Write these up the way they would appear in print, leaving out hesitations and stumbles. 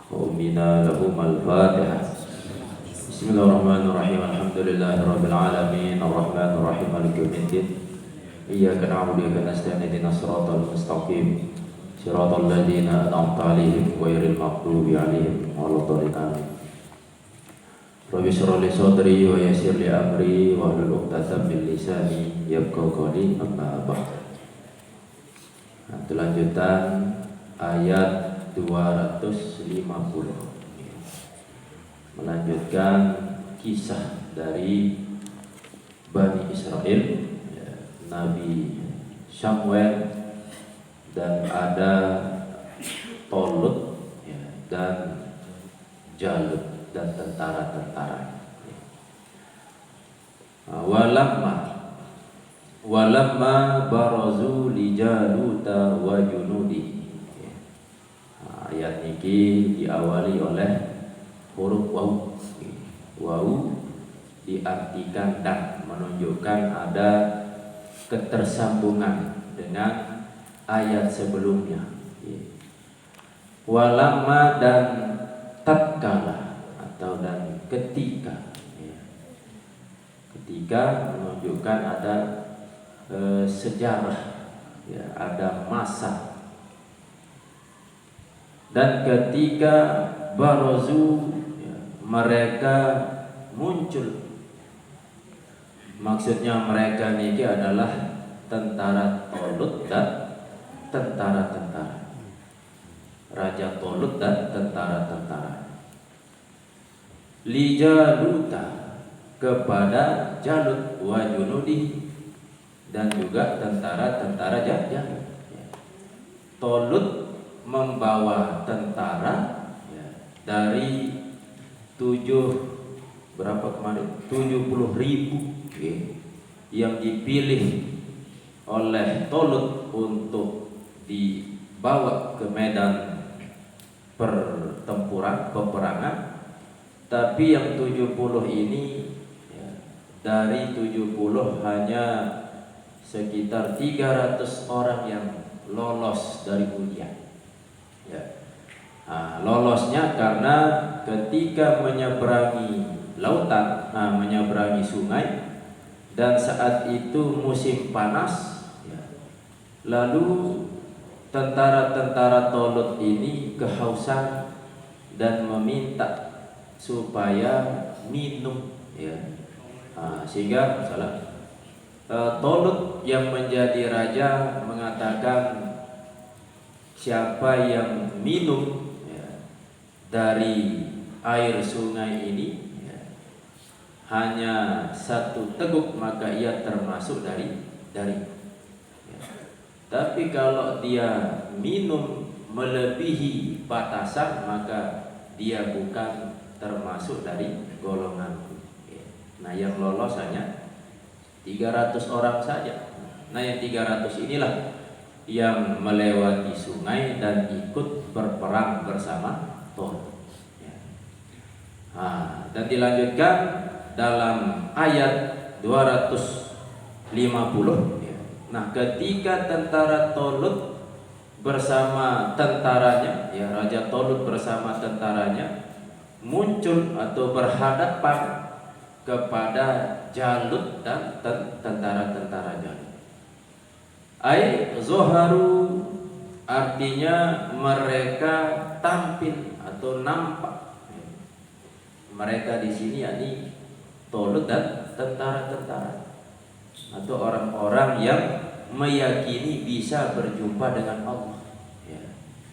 وأمنا لهم الفاتحة. بسم الله الرحمن الرحيم. الحمد لله رب العالمين الرحمن الرحيم مالك يوم الدين إياك نعبد وإياك نستعين اهدنا الصراط المستقيم صراط الذين أنعمت عليهم غير المغضوب عليهم ولا الضالين آمين. رب اشرح لي صدري ويسر لي أمري واحلل عقدة من lisani yafqahu qawli amma ba'd. Lanjutan ayat 250, melanjutkan kisah dari Bani Israel, Nabi Samuel, dan ada Tolut dan Jalut dan tentara-tentara. Walamma barazu li Jaluta wa junudi. Ayat ini diawali oleh huruf waw. Waw diartikan dan menunjukkan ada ketersambungan dengan ayat sebelumnya. Walamma dan tatkala atau dan ketika. Ketika menunjukkan ada sejarah, ada masa. Dan ketika barazu, mereka muncul. Maksudnya mereka ini adalah tentara Tolut dan tentara-tentara. Raja Tolut dan tentara-tentara. Li Jaluta, kepada Jalut, wa junudi, dan juga tentara-tentara Jalut. Tolut membawa tentara dari 70.000 yang dipilih oleh Tolut untuk dibawa ke medan peperangan. Tapi yang 70 ini, dari 70 hanya sekitar 300 orang yang lolos dari ujian. Lolosnya karena ketika menyeberangi lautan, menyeberangi sungai, dan saat itu musim panas, lalu tentara-tentara Tolut ini kehausan dan meminta supaya minum, sehingga Tolut yang menjadi raja mengatakan, siapa yang minum dari air sungai ini hanya satu teguk, maka ia termasuk dari. Tapi kalau dia minum melebihi batasan, maka dia bukan termasuk dari golonganku. Nah, yang lolos hanya 300 orang saja. Nah, yang 300 inilah yang melewati sungai dan ikut berperang bersama Tolut. Dan dilanjutkan dalam ayat 250. Nah, ketika tentara Tolut bersama tentaranya, Raja Tolut bersama tentaranya muncul atau berhadapan kepada Jalut dan tentara-tentara Jalut. Zoharu, artinya mereka tampil atau nampak. Mereka di sini yakni Tolut dan tentara-tentara, atau orang-orang yang meyakini bisa berjumpa dengan Allah.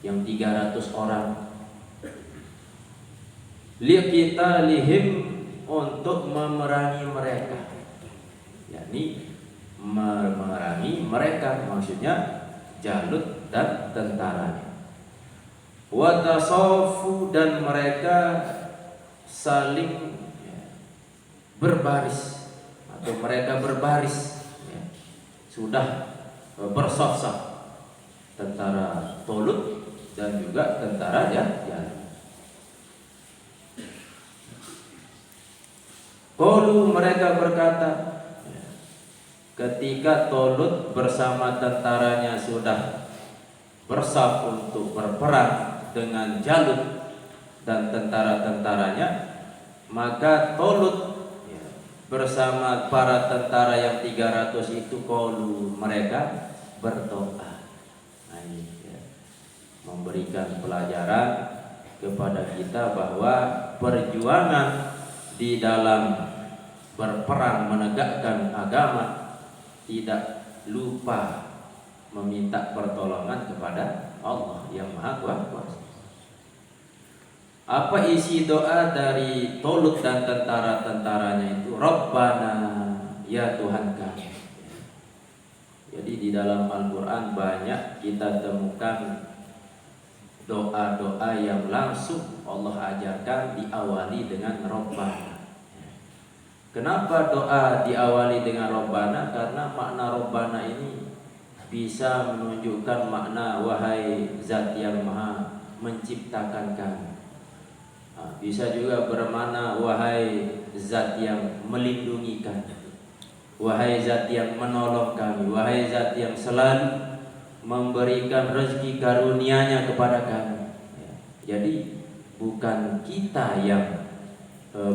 Yang 300 orang kita lihim, untuk memerangi mereka, yakni memerangi mereka, maksudnya Jalut dan tentaranya. Watasofu, dan mereka saling berbaris, atau mereka berbaris, sudah bersaf-saf, tentara Tolut dan juga tentara Jalut. Qalu, mereka berkata, ketika Tolut bersama tentaranya sudah bersaf untuk berperang dengan Jalut, dan tentara-tentaranya, maka Tolut bersama para tentara yang 300 itu qalu, mereka berdoa. Nah, ini ya, memberikan pelajaran kepada kita bahwa perjuangan di dalam berperang menegakkan agama tidak lupa meminta pertolongan kepada Allah yang Maha Kuasa. Apa isi doa dari Tolut dan tentara-tentaranya itu? Rabbana, ya Tuhan kami. Jadi di dalam Al-Quran banyak kita temukan doa-doa yang langsung Allah ajarkan diawali dengan Rabbana. Kenapa doa diawali dengan Rabbana? Karena makna Rabbana ini bisa menunjukkan makna wahai zat yang maha menciptakan kami. Bisa juga bermakna wahai zat yang melindungi kami, wahai zat yang menolong kami, wahai zat yang selalu memberikan rezeki karunia-Nya kepada kami. Jadi bukan kita yang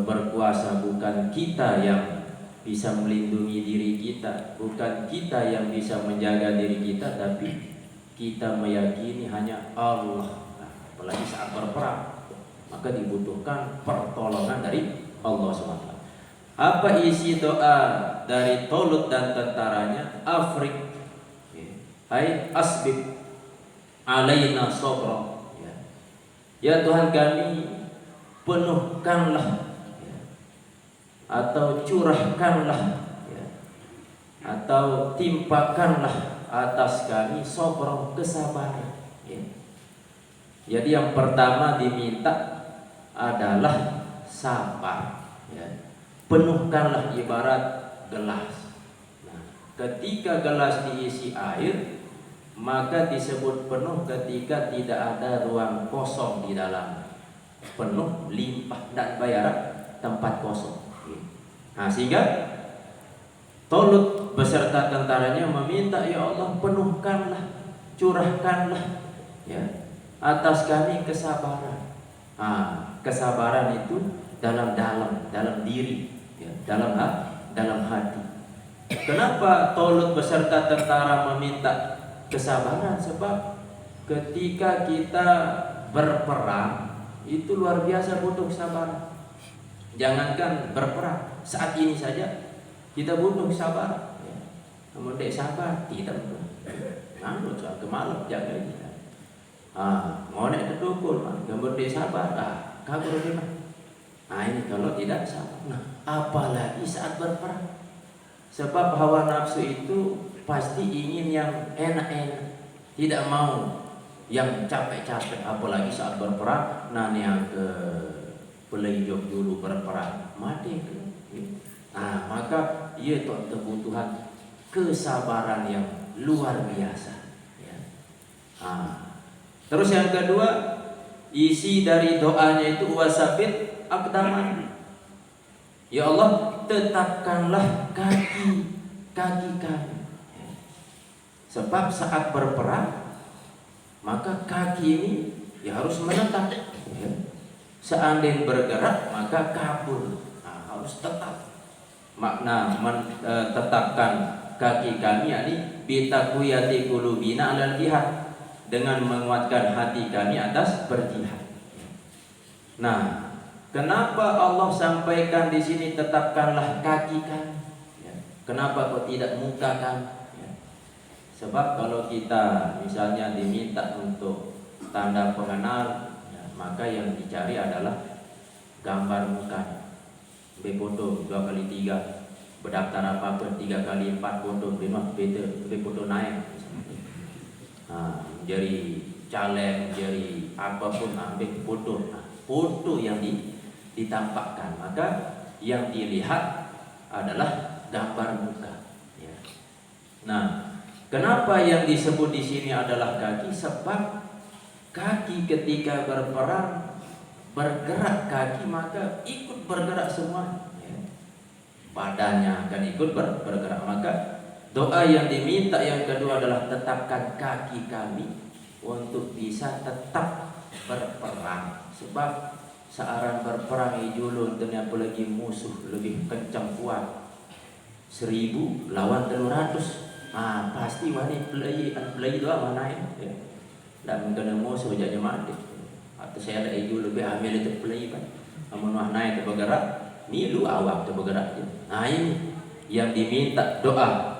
berkuasa, bukan kita yang bisa melindungi diri kita, bukan kita yang bisa menjaga diri kita, tapi kita meyakini hanya Allah. Apalagi saat berperang, maka dibutuhkan pertolongan dari Allah SWT. Apa isi doa dari Tolut dan tentaranya? Afrik, hai asbib alaina sabra. Ya Tuhan kami, penuhkanlah atau curahkanlah atau timpakanlah atas kami sabra, kesabaran. Jadi yang pertama diminta adalah sabar. Penuhkanlah ibarat gelas. Nah, ketika gelas diisi air, maka disebut penuh ketika tidak ada ruang kosong di dalam. Penuh, limpah, dan bayar tempat kosong. Nah, sehingga Tolut beserta tentaranya meminta, ya Allah, penuhkanlah, curahkanlah atas kami kesabaran. Kesabaran itu dalam diri, dalam hati. Kenapa Tolut beserta tentara meminta kesabaran? Sebab ketika kita berperang itu luar biasa butuh kesabaran. Jangankan berperang, saat ini saja kita butuh kesabaran. Namun tidak sabar, tidak butuh. Nganggur soal kemalap jaga ini. Ngonek kedukul, gambar dia sabar, kabur gimana? Ini kalau tidak sabar. Nah, apalagi saat berperang. Sebab hawa nafsu itu pasti ingin yang enak-enak, tidak mau yang capek-capek. Apalagi saat berperang, yang ke pelejok dulu berperang, mati. Maka ia itu kebutuhan kesabaran yang luar biasa. Terus yang kedua, isi dari doanya itu wasabit aqdaman. Ya Allah, tetapkanlah kaki kami. Sebab saat berperang, maka kaki ini harus menetap. Seandainya bergerak, maka kabur. Harus tetap. Makna tetapkan kaki kami yakni bitaqwiyati qulubina 'alal jihad, dengan menguatkan hati kami atas berjihad. Nah, kenapa Allah sampaikan di sini tetapkanlah kaki kami? Kenapa kok tidak muka kami? Sebab kalau kita misalnya diminta untuk tanda pengenal, maka yang dicari adalah gambar mukanya. Foto 2x3, berdaftar apa-apa 3x4 foto, 5 foto naik. Jadi caleg, jadi apapun ambil foto yang ditampakkan, maka yang dilihat adalah gambar muka. Nah, kenapa yang disebut di sini adalah kaki? Sebab kaki ketika berperang bergerak kaki, maka ikut bergerak semua. Badannya akan ikut bergerak. Maka doa yang diminta yang kedua adalah tetapkan kaki kami untuk bisa tetap berperang sebab searang berperang julun dan apalagi musuh lebih kencang kuat 1000 lawan 300. Pasti wani play doang mana ya. Tidak mungkin musuh jadi mati. Atau saya ada lebih ambil itu play kan. Amun naik ke bergerak, ni lu awak ke bergerak. Nah ini yang diminta doa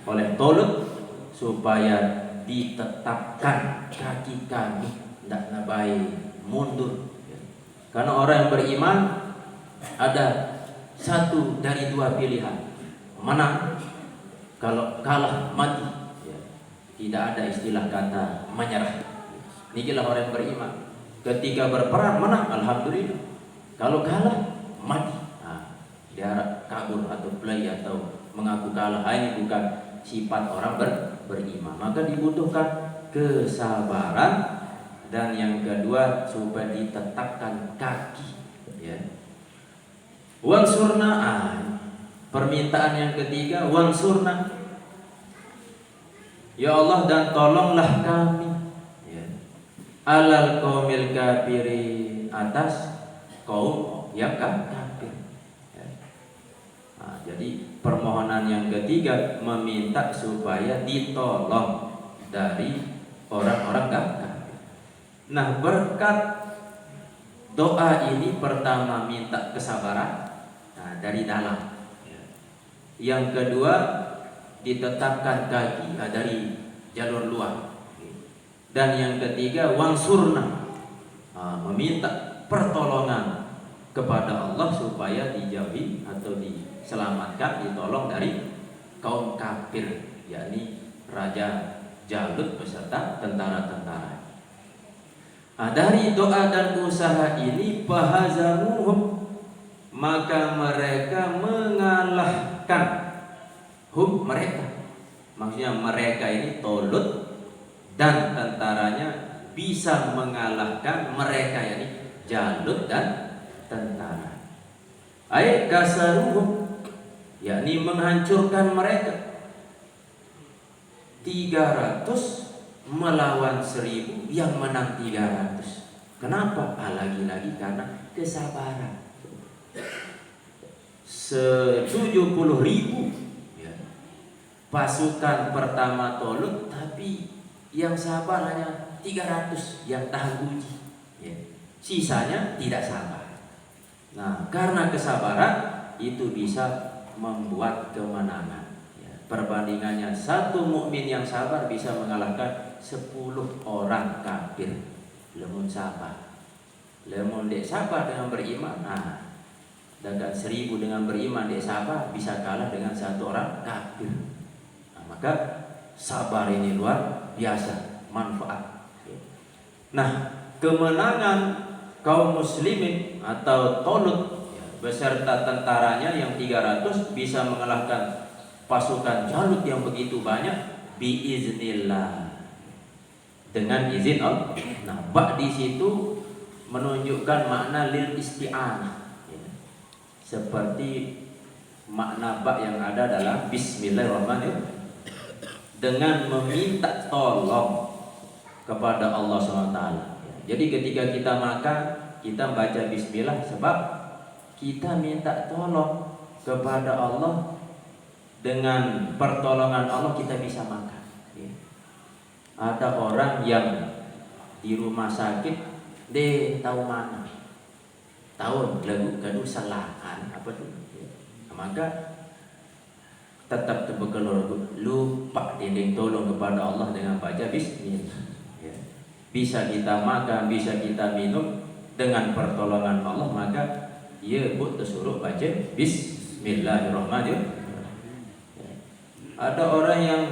oleh Tolut supaya ditetapkan kaki kami tidak nabai mundur. Karena orang yang beriman ada satu dari dua pilihan, menang. Kalau kalah mati, tidak ada istilah kata menyerah. Inilah orang yang beriman. Ketika berperang menang, alhamdulillah. Kalau kalah mati, dia kabur atau play atau mengaku kalah. Ini bukan sifat orang beriman. Maka dibutuhkan kesabaran. Dan yang kedua supaya ditetapkan kaki. Wansurna, permintaan yang ketiga, wansurna, ya Allah dan tolonglah kami alal qaumil kafirin, atas kaum yang kafir. Jadi permohonan yang ketiga meminta supaya ditolong dari orang-orang kafir. Nah, berkat doa ini pertama minta kesabaran dari dalam. Yang kedua ditetapkan kaki dari jalur luar. Dan yang ketiga wansurna, meminta pertolongan kepada Allah supaya dijauhi atau diselamatkan, ditolong dari kaum kafir, yakni Raja Jalut beserta tentara-tentara. Dari doa dan usaha ini fahazamuhum, maka mereka mengalahkan mereka. Maksudnya mereka ini Tolut dan tentaranya bisa mengalahkan mereka, yakni Jalut dan tentara. Ayat kasaruhum, yakni menghancurkan mereka. 300 melawan 1000, yang menang 300. Kenapa? Lagi-lagi karena kesabaran. 70.000 pasukan pertama Tolut, tapi yang sabar hanya 300 yang tahan uji. Sisanya tidak sabar. Nah, karena kesabaran itu bisa membuat kemenangan. Perbandingannya, satu mukmin yang sabar bisa mengalahkan 10 orang kafir. Lemun sabar, lemun dek sabar dengan beriman, dan 1000 dengan beriman dek sabar bisa kalah dengan satu orang kafir. Maka sabar ini luar biasa manfaat. Nah, kemenangan kaum muslimin atau Tolut beserta tentaranya yang 300 bisa mengalahkan pasukan Jalut yang begitu banyak biiznillah, dengan izin Allah. Nah, bak di situ menunjukkan makna lil isti'anah, seperti makna bak yang ada dalam bismillahirrahmanirrahim, dengan meminta tolong kepada Allah SWT. Jadi ketika kita makan, kita baca bismillah sebab kita minta tolong kepada Allah. Dengan pertolongan Allah kita bisa makan. Ada orang yang di rumah sakit, tahu mana? Tahu lagu kadu salahan apa tuh? Maka tetap terbekal lupa dinding tolong kepada Allah dengan baca bismillah. Bisa kita makan, bisa kita minum dengan pertolongan Allah, maka ia pun tersuruh baca bismillahirrahmanirrahim. Ada orang yang